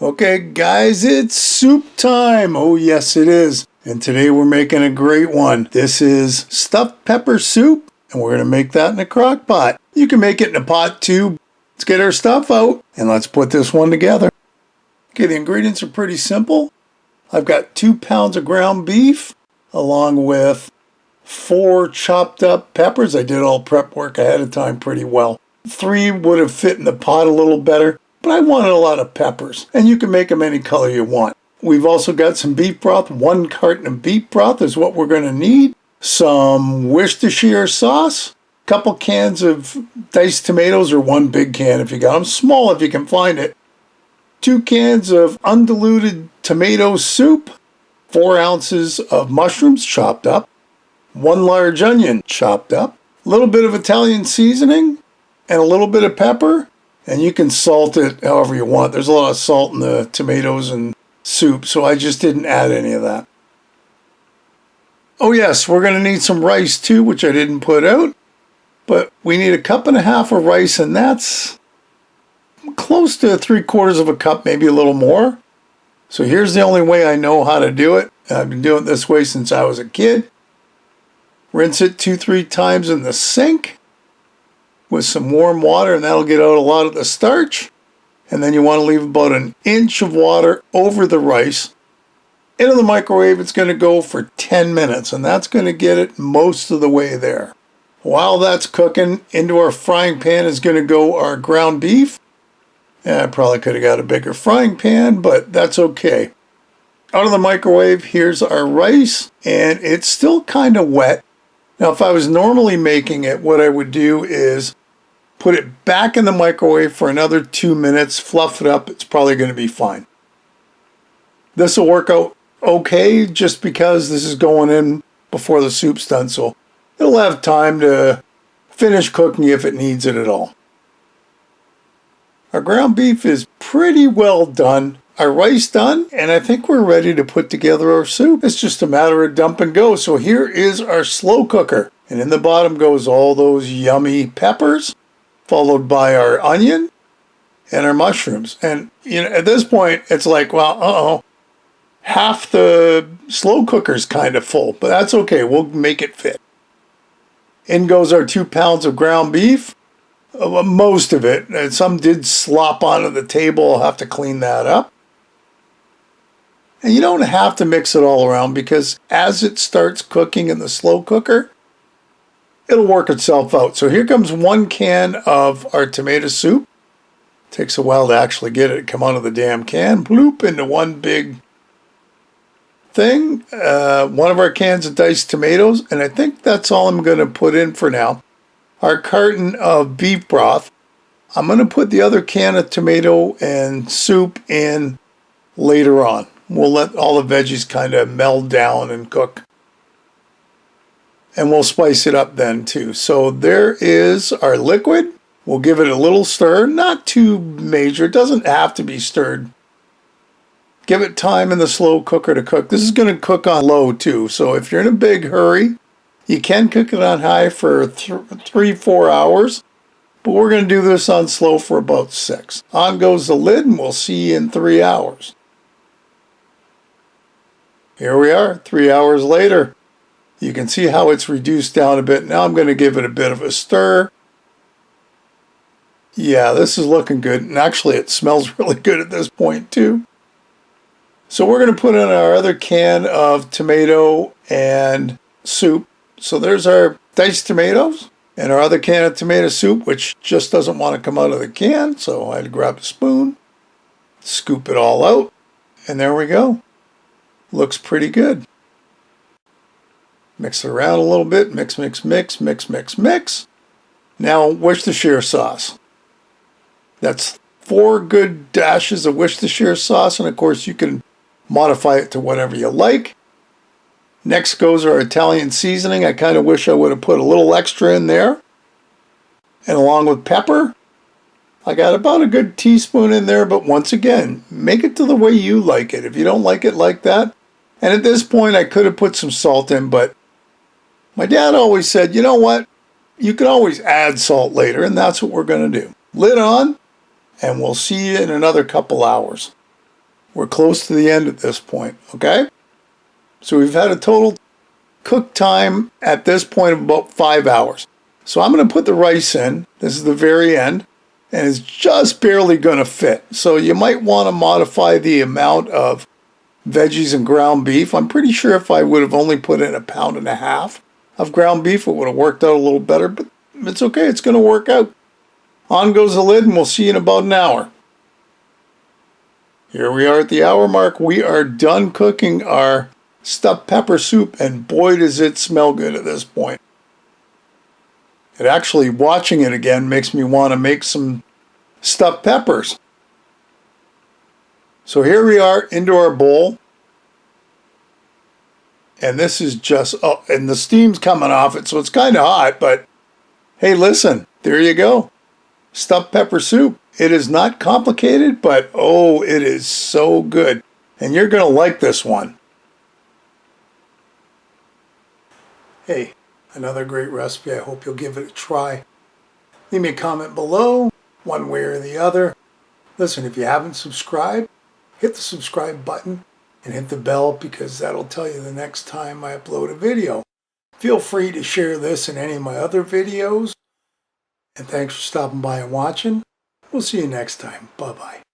Okay, guys, it's soup time. Oh, yes, it is. And today we're making a great one. This is stuffed pepper soup, and we're going to make that in a crock pot. You can make it in a pot too. Let's get our stuff out, and let's put this one together. Okay, the ingredients are pretty simple. I've got 2 pounds of ground beef, along with 4 chopped up peppers. I did all prep work ahead of time pretty well. 3 would have fit in the pot a little better, but I wanted a lot of peppers, and you can make them any color you want. We've also got some beef broth. 1 carton of beef broth is what we're going to need. Some Worcestershire sauce, a couple cans of diced tomatoes, or 1 big can if you got them, small if you can find it. 2 cans of undiluted tomato soup, 4 ounces of mushrooms chopped up, 1 large onion chopped up, a little bit of Italian seasoning, and a little bit of pepper. And you can salt it however you want. There's a lot of salt in the tomatoes and soup, so I just didn't add any of that. Oh yes, we're going to need some rice too, which I didn't put out. But we need 1.5 cups of rice, and that's close to 3/4 of a cup, maybe a little more. So here's the only way I know how to do it. I've been doing it this way since I was a kid. Rinse it 2-3 times in the sink with some warm water, and that'll get out a lot of the starch. And then you want to leave about 1 inch of water over the rice. Into the microwave, it's going to go for 10 minutes, and that's going to get it most of the way there. While that's cooking, into our frying pan is going to go our ground beef. I probably could have got a bigger frying pan, but that's okay. Out of the microwave, here's our rice, and it's still kind of wet. Now, if I was normally making it, what I would do is put it back in the microwave for another 2 minutes, fluff it up. It's probably going to be fine. This will work out okay just because this is going in before the soup's done, so it'll have time to finish cooking if it needs it at all. Our ground beef is pretty well done. Our rice done, and I think we're ready to put together our soup. It's just a matter of dump and go. So here is our slow cooker, and in the bottom goes all those yummy peppers, followed by our onion and our mushrooms. And at this point, it's like, well, half the slow cooker's kind of full, but that's okay. We'll make it fit. In goes our 2 pounds of ground beef, most of it. And some did slop onto the table. I'll have to clean that up. And you don't have to mix it all around, because as it starts cooking in the slow cooker, it'll work itself out. So here comes 1 can of our tomato soup. Takes a while to actually get it to come out of the damn can. Bloop into 1 big thing. 1 of our cans of diced tomatoes, and I think that's all I'm going to put in for now. Our carton of beef broth. I'm going to put the other can of tomato and soup in later on. We'll let all the veggies kind of meld down and cook. And we'll spice it up then too. So there is our liquid. We'll give it a little stir, not too major. It doesn't have to be stirred. Give it time in the slow cooker to cook. This is going to cook on low too. So if you're in a big hurry, you can cook it on high for 3-4 hours. But we're going to do this on slow for about 6. On goes the lid, and we'll see you in 3 hours. Here we are, 3 hours later. You can see how it's reduced down a bit. Now I'm going to give it a bit of a stir. Yeah, this is looking good. And actually, it smells really good at this point too. So we're going to put in our other can of tomato and soup. So there's our diced tomatoes and our other can of tomato soup, which just doesn't want to come out of the can. So I had to grab a spoon, scoop it all out, and there we go. Looks pretty good. Mix it around a little bit. Mix, mix, mix, mix, mix, mix. Now Worcestershire sauce. That's 4 good dashes of Worcestershire sauce, and of course you can modify it to whatever you like. Next goes our Italian seasoning. I kind of wish I would have put a little extra in there. And along with pepper, I got about a good teaspoon in there, but once again, make it to the way you like it. If you don't like it like that, and at this point I could have put some salt in, but my dad always said, you know what? You can always add salt later, and that's what we're going to do. Lid on, and we'll see you in another couple hours. We're close to the end at this point, okay? So we've had a total cook time at this point of about 5 hours. So I'm going to put the rice in. This is the very end, and it's just barely going to fit. So you might want to modify the amount of veggies and ground beef. I'm pretty sure if I would have only put in 1.5 pounds of ground beef, it would have worked out a little better, but it's okay. It's going to work out. On goes the lid, and we'll see you in about an hour. Here we are at the hour mark. We are done cooking our stuffed pepper soup, and boy does it smell good at this point. It actually, watching it again, makes me want to make some stuffed peppers. So here we are into our bowl. And this is just, oh, and the steam's coming off it, so it's kind of hot, but hey, listen, there you go. Stuffed pepper soup. It is not complicated, but oh, it is so good. And you're going to like this one. Hey, another great recipe. I hope you'll give it a try. Leave me a comment below, one way or the other. Listen, if you haven't subscribed, hit the subscribe button and hit the bell, because that'll tell you the next time I upload a video. Feel free to share this and any of my other videos. And thanks for stopping by and watching. We'll see you next time. Bye-bye.